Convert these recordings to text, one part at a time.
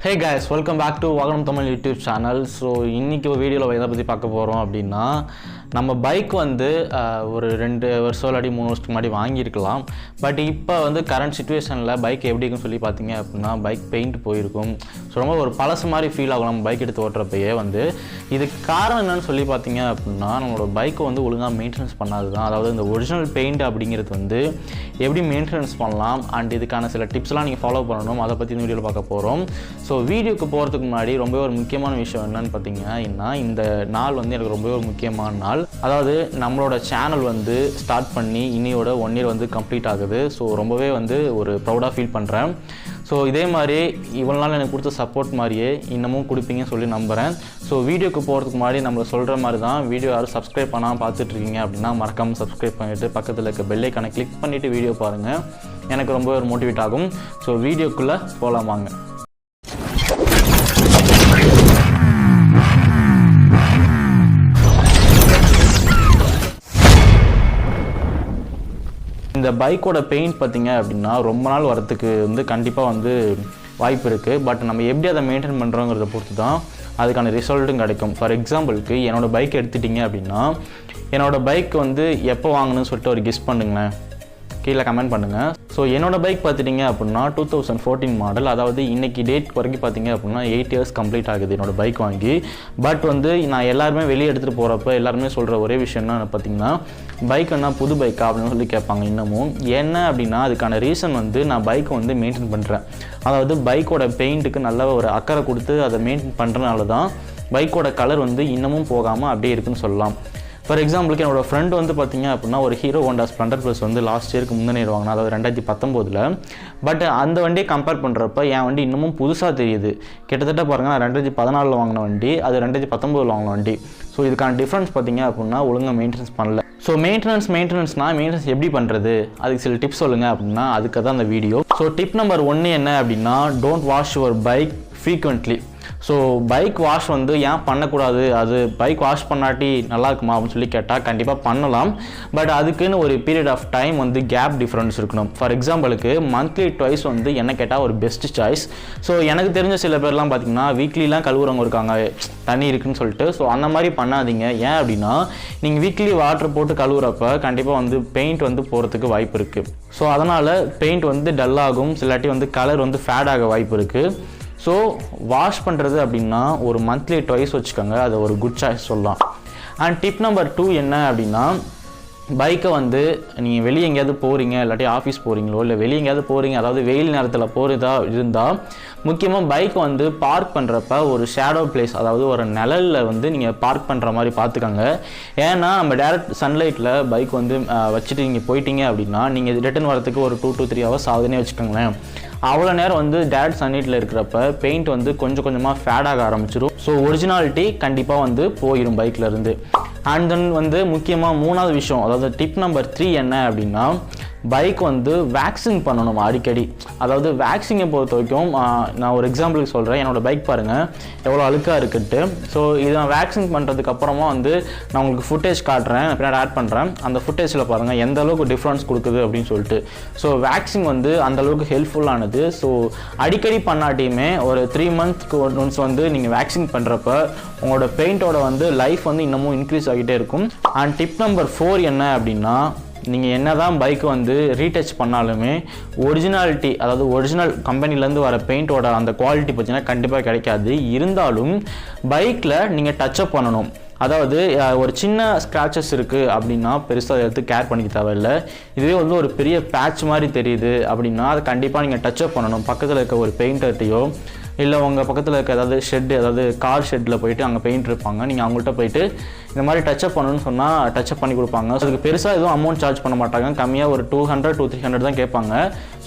Hey guys, welcome back to Vaganam Tamil YouTube channel. So இன்னைக்கு ஒரு வீடியோல எதை பத்தி பார்க்க போறோம் அப்படினா நம்ம பைக் வந்து ஒரு 2 வருஷம் இல்ல 3 வருஷத்துக்கு முன்னாடி வாங்கி இருக்கலாம். பட் இப்போ வந்து கரண்ட் சிச்சுவேஷன்ல பைக் எப்படி இருக்குன்னு சொல்லி பாத்தீங்க அப்படினா பைக் பெயிண்ட் போயிருக்கும். சோ ரொம்ப ஒரு பழசு மாதிரி ஃபீல் ஆகும் நம்ம பைக் எடுத்து ஓட்றப்பயே வந்து. இதுக்கு காரணம் என்னன்னு சொல்லி பாத்தீங்க அப்படினா நம்மளோட பைக் வந்து ஒழுங்கா மெயின்டனன்ஸ் பண்ணாததான். அதாவது இந்த ஒரிஜினல் பெயிண்ட் அப்படிங்கிறது வந்து எப்படி மெயின்டனன்ஸ் பண்ணலாம் and இதுக்கான சில டிப்ஸ்லாம் நீங்க ஃபாலோ பண்ணனும். அத பத்தி இந்த வீடியோல பார்க்க போறோம். ஸோ வீடியோக்கு போகிறதுக்கு முன்னாடி ரொம்ப ஒரு முக்கியமான விஷயம் என்னன்னு பார்த்தீங்கன்னா இந்த நாள் வந்து எனக்கு ரொம்ப ஒரு முக்கியமான நாள். அதாவது நம்மளோட சேனல் வந்து ஸ்டார்ட் பண்ணி இன்னையோட 1 year வந்து கம்ப்ளீட் ஆகுது. ஸோ ரொம்பவே வந்து ஒரு ப்ரௌடாக ஃபீல் பண்ணுறேன். ஸோ இதே மாதிரி இவ்வளோ நாள் எனக்கு கொடுத்த சப்போர்ட் மாதிரியே இன்னமும் கொடுப்பீங்கன்னு சொல்லி நம்புகிறேன். ஸோ வீடியோக்கு போகிறதுக்கு முன்னாடி நம்மளை சொல்கிற மாதிரி தான் வீடியோ யாரும் சப்ஸ்கிரைப் பண்ணாமல் பார்த்துட்ருக்கீங்க அப்படின்னா மறக்காமல் சப்ஸ்கிரைப் பண்ணிவிட்டு பக்கத்தில் இருக்க பெல் ஐக்கானை கிளிக் பண்ணிவிட்டு வீடியோ பாருங்கள். எனக்கு ரொம்ப ஒரு மோட்டிவேட் ஆகும். ஸோ வீடியோக்குள்ளே போகலாமாங்க. இந்த பைக்கோட பெயிண்ட் பார்த்தீங்க அப்படின்னா ரொம்ப நாள் வரத்துக்கு வந்து கண்டிப்பாக வந்து வாய்ப்பு இருக்குது. பட் நம்ம எப்படி அதை மெயின்டைன் பண்ணுறோங்கிறத பொறுத்து தான் அதுக்கான ரிசல்ட்டும் கிடைக்கும். ஃபார் எக்ஸாம்பிளுக்கு என்னோடய பைக் எடுத்துட்டிங்க அப்படின்னா என்னோடய பைக் வந்து எப்போ வாங்கணும்னு சொல்லிட்டு ஒரு கெஸ் பண்ணுங்களேன், கீழே கமெண்ட் பண்ணுங்கள். ஸோ என்னோடய பைக் பார்த்துட்டிங்க அப்படின்னா 2014 மாடல். அதாவது இன்றைக்கி டேட் வரைக்கும் பார்த்தீங்க அப்படின்னா 8 years கம்ப்ளீட் ஆகுது என்னோடய பைக் வாங்கி. பட் வந்து நான் எல்லாருமே வெளியே எடுத்துகிட்டு போகிறப்ப எல்லாருமே சொல்கிற ஒரே விஷயம் என்ன பார்த்தீங்கன்னா பைக் என்ன புது பைக்கா அப்படின்னு சொல்லி கேட்பாங்க இன்னமும். என்ன அப்படின்னா அதுக்கான ரீசன் வந்து நான் பைக்கை வந்து மெயின்டைன் பண்ணுறேன். அதாவது பைக்கோட பெயிண்ட்டுக்கு நல்ல ஒரு அக்கறை கொடுத்து அதை மெயின்டைன் பண்ணுறதுனால தான் பைக்கோட கலர் வந்து இன்னமும் போகாமல் அப்படியே இருக்குன்னு சொல்லலாம். ஃபார் எக்ஸாம்பிளுக்கு என்னோடய ஃப்ரெண்ட் வந்து பார்த்தீங்க அப்படின்னா ஒரு ஹீரோ ஹோண்டா ஸ்ப்ளெண்டர் ப்ளஸ் வந்து லாஸ்ட் இயருக்கு முந்தின இயர் வாங்கினா, அதாவது 2019. பட் அந்த வண்டியை கம்பேர் பண்ணுறப்ப என் வண்டி இன்னமும் புதுசாக தெரியுது. கிட்டத்தட்ட பாருங்கள் நான் 2014 வாங்கின வண்டி, அது 2019 வாங்கின வண்டி. ஸோ இதுக்கான டிஃப்ரென்ஸ் பார்த்தீங்க அப்படின்னா ஒழுங்காக மெயின்டெனன்ஸ் பண்ணல. ஸோ மெயின்டெனன்ஸ் எப்படி பண்ணுறது, அதுக்கு சில டிப்ஸ் சொல்லுங்கள் அப்படின்னா அதுக்கு தான் அந்த வீடியோ. ஸோ டிப் நம்பர் 1 என்ன அப்படின்னா don't wash your bike frequently. So bike wash வந்து ஏன் பண்ணக்கூடாது, அது பைக் வாஷ் பண்ணாட்டி நல்லா இருக்குமா அப்படின்னு சொல்லி கேட்டால் கண்டிப்பாக பண்ணலாம். பட் அதுக்குன்னு ஒரு பீரியட் ஆஃப் டைம் வந்து கேப் டிஃப்ரென்ஸ் இருக்கணும். ஃபார் எக்ஸாம்பிளுக்கு மந்த்லி ட்வைஸ் வந்து என்ன கேட்டால் ஒரு பெஸ்ட் சாய்ஸ். ஸோ எனக்கு தெரிஞ்ச சில பேர்லாம் பார்த்திங்கன்னா வீக்லிலாம் கழுவுறவங்க இருக்காங்க தண்ணி இருக்குன்னு சொல்லிட்டு. ஸோ அந்த மாதிரி பண்ணாதீங்க. ஏன் அப்படின்னா நீங்கள் வீக்லி வாட்டர் போட்டு கழுவுறப்ப கண்டிப்பாக வந்து பெயிண்ட் வந்து போகிறதுக்கு வாய்ப்பு இருக்குது. ஸோ அதனால் பெயிண்ட் வந்து டல்லாகும், சிலாட்டி வந்து கலர் வந்து ஃபேட் ஆக வாய்ப்பு இருக்குது. ஸோ வாஷ் பண்ணுறது அப்படின்னா ஒரு மந்த்லி ட்வைஸ் வச்சுக்கோங்க, அது ஒரு குட் சாய்ஸ் சொல்லலாம். அண்ட் டிப் நம்பர் 2 என்ன அப்படின்னா பைக்கை வந்து நீங்கள் வெளியே எங்கேயாவது போகிறீங்க இல்லாட்டி ஆஃபீஸ் போகிறீங்களோ இல்லை வெளியே எங்கேயாவது போகிறீங்க, அதாவது வெயில் நேரத்தில் போகிறதா இருந்தால் முக்கியமாக பைக் வந்து பார்க் பண்ணுறப்ப ஒரு ஷேடோ பிளேஸ், அதாவது ஒரு நிழலில் வந்து நீங்கள் பார்க் பண்ணுற மாதிரி பார்த்துக்கோங்க. ஏன்னா நம்ம டேரக்ட் சன்லைட்டில் பைக் வந்து வச்சுட்டு நீங்கள் போயிட்டீங்க அப்படின்னா நீங்கள் ரிட்டர்ன் வரத்துக்கு ஒரு 2 to 3 hours ஆகுதுன்னே வச்சுக்கோங்களேன். அவ்வளோ நேரம் வந்து டேரக்ட் சன்லைட்டில் இருக்கிறப்ப பெயிண்ட் வந்து கொஞ்சம் கொஞ்சமாக ஃபேட் ஆக ஆரம்பிச்சிடும். ஸோ ஒரிஜினாலிட்டி கண்டிப்பாக வந்து போயிடும் பைக்லேருந்து. அண்ட் தென் வந்து முக்கியமாக 3வது விஷயம், அதாவது டிப் நம்பர் 3 என்ன அப்படின்னா பைக் வந்து வேக்சிங் பண்ணணும் அடிக்கடி. அதாவது வேக்சிங்கை பொறுத்த வரைக்கும் நான் ஒரு எக்ஸாம்பிளுக்கு சொல்கிறேன். என்னோடய பைக் பாருங்கள் எவ்வளோ அழுக்காக இருக்குன்ட்டு. ஸோ இதை நான் வேக்சிங் பண்ணுறதுக்கு அப்புறமா வந்து நான் உங்களுக்கு ஃபுட்டேஜ் காட்டுறேன், பின்னாடி ஆட் பண்ணுறேன். அந்த ஃபுட்டேஜில் பாருங்கள் எந்த அளவுக்கு டிஃப்ரென்ஸ் கொடுக்குது அப்படின்னு சொல்லிட்டு. ஸோ வேக்சிங் வந்து அந்தளவுக்கு ஹெல்ப்ஃபுல்லானது. ஸோ அடிக்கடி பண்ணாட்டியுமே ஒரு 3 months ஒன்ஸ் வந்து நீங்கள் வேக்சிங் பண்ணுறப்ப உங்களோட பெயிண்டோட வந்து லைஃப் வந்து இன்னமும் இன்க்ரீஸ் ஆகிட்டே இருக்கும். அண்ட் டிப் நம்பர் 4 என்ன அப்படின்னா நீங்கள் என்ன தான் பைக்கு வந்து ரீடச் பண்ணாலுமே ஒரிஜினாலிட்டி, அதாவது ஒரிஜினல் கம்பெனிலேருந்து வர பெயிண்டோட அந்த குவாலிட்டி பார்த்தீங்கன்னா கண்டிப்பாக கிடைக்காது. இருந்தாலும் பைக்கில் நீங்கள் டச்சப் பண்ணணும். அதாவது ஒரு சின்ன ஸ்க்ராச்சஸ் இருக்குது அப்படின்னா பெருசாக எடுத்து கேர் பண்ணிக்க தேவையில்லை. இதுவே வந்து ஒரு பெரிய பேட்ச் மாதிரி தெரியுது அப்படின்னா அதை கண்டிப்பாக நீங்கள் டச்சப் பண்ணணும். பக்கத்தில் இருக்க ஒரு பெயிண்டர்ட்டையோ இல்லை உங்கள் பக்கத்தில் இருக்க ஏதாவது ஷெட்டு, அதாவது கார் ஷெட்டில் போயிட்டு அங்கே பெயிண்ட் இருப்பாங்க, நீங்கள் அவங்கள்ட்ட போயிட்டு இந்த மாதிரி டச்சப் பண்ணணும்னு சொன்னால் டச்சப் பண்ணி கொடுப்பாங்க. ஸோ அதுக்கு பெருசாக எதுவும் அமௌண்ட் சார்ஜ் பண்ண மாட்டாங்க, கம்மியாக ஒரு 200 to 300 தான் கேட்பாங்க.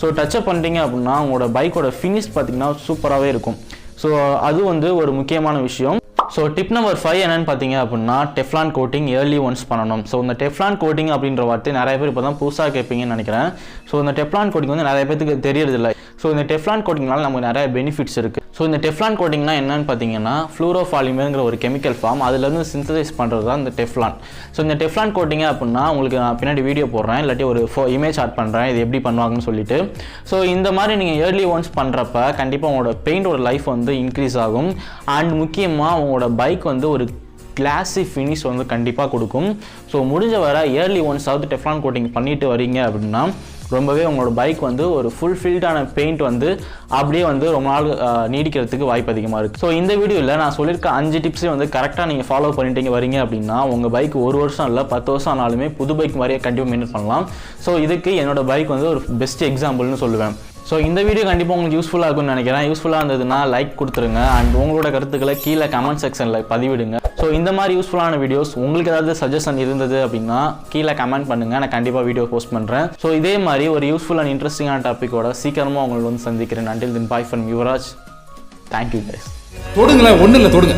ஸோ டச்சப் பண்ணிட்டீங்க அப்படின்னா உங்களோட பைக்கோட ஃபினிஷ் பார்த்திங்கன்னா சூப்பராகவே இருக்கும். ஸோ அது வந்து ஒரு முக்கியமான விஷயம். ஸோ டிப் நம்பர் 5 என்னன்னு பார்த்தீங்க அப்படின்னா டெஃப்லான் கோட்டிங் ஏர்லி ஒன்ஸ் பண்ணணும். ஸோ இந்த டெஃப்லான் கோட்டிங் அப்படின்ற வார்த்தை நிறைய பேர் இப்போ தான் புதுசாக கேட்பீங்கன்னு நினைக்கிறேன். ஸோ இந்த டெஃப்லான் கோட்டிங் வந்து நிறைய பேருக்கு தெரியறதில்லை. ஸோ இந்த டெஃப்லான் கோட்டிங்னால நமக்கு நிறைய பெனிஃபிட்ஸ் இருக்குது. ஸோ இந்த டெஃப்லான் கோட்டிங்னா என்னன்னு பார்த்தீங்கன்னா ஃப்ளூரோபாலிமர்ங்கிற ஒரு கெமிக்கல் ஃபார்ம், அதுலேருந்து சிந்தசைஸ் பண்ணுறது தான் இந்த டெஃப்லான். ஸோ இந்த டெஃப்லான் கோட்டிங்க அப்படின்னா உங்களுக்கு நான் பின்னாடி வீடியோ போடுறேன், இல்லாட்டி ஒரு இமேஜ் ஆட் பண்ணுறேன் இது எப்படி பண்ணுவாங்கன்னு சொல்லிட்டு. ஸோ இந்த மாதிரி நீங்கள் ஏர்லி ஒன்ஸ் பண்ணுறப்ப கண்டிப்பாக உங்களோட பெயிண்டோட லைஃப் வந்து இன்க்ரீஸ் ஆகும். அண்ட் முக்கியமாக உங்களோட பைக் வந்து ஒரு கிளாஸி ஃபினிஷ் வந்து கண்டிப்பாக கொடுக்கும். ஸோ முடிஞ்ச வர இயர்லி ஒன்ஸாவது டெஃப்லான் கோட்டிங் பண்ணிட்டு வரீங்க அப்படின்னா ரொம்பவே உங்களோட பைக் வந்து ஒரு ஃபுல்ஃபில்டான பெயிண்ட் வந்து அப்படியே வந்து ரொம்ப நாள் நீடிக்கிறதுக்கு வாய்ப்பு அதிகமாக இருக்குது. ஸோ இந்த வீடியோவில் நான் சொல்லியிருக்க 5 டிப்ஸையும் வந்து கரெக்டாக நீங்கள் ஃபாலோ பண்ணிட்டீங்க வரீங்க அப்படின்னா உங்கள் பைக் 1 வருஷம் இல்லை 10 வருஷம் ஆனாலுமே புது பைக் மாதிரியே கண்டிப்பாக மெயின்டைன் பண்ணலாம். ஸோ இதுக்கு என்னோட பைக் வந்து ஒரு பெஸ்ட் எக்ஸாம்பிள்னு சொல்லுவேன். ஸோ இந்த வீடியோ கண்டிப்பாக உங்களுக்கு யூஸ்ஃபுல்லாக இருக்கும்னு நினைக்கிறேன். யூஸ்ஃபுல்லாக இருந்ததுன்னா லைக் கொடுத்துருங்க அண்ட் உங்களோட கருத்துக்களை கீழே கமெண்ட் செக்ஷனில் பதிவிடுங்க. ஸோ இந்த மாதிரி யூஸ்ஃபுல்லான வீடியோஸ் உங்களுக்கு ஏதாவது சஜஷன் இருந்தது அப்படின்னா கீழே கமெண்ட் பண்ணுங்கள், நான் கண்டிப்பாக வீடியோ போஸ்ட் பண்ணுறேன். ஸோ இதே மாதிரி ஒரு யூஸ்ஃபுல் அண்ட் இன்ட்ரெஸ்டிங்கான டாப்பிக்கோட சீக்கிரமாக உங்களுக்கு வந்து சந்திக்கிறேன். until then bye from Yuvraj. Thank you guys. தொடுங்களேன், ஒன்றும் இல்லை தொடுங்க.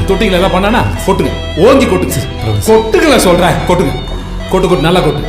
தொட்டிங்களா எல்லாம் பண்ணானா கொட்டுங்க, ஓங்கி கொட்டுங்க, கொட்டுங்களேன் சொல்கிறேன், கொட்டுங்க, கொட்டு நல்லா கொட்டு.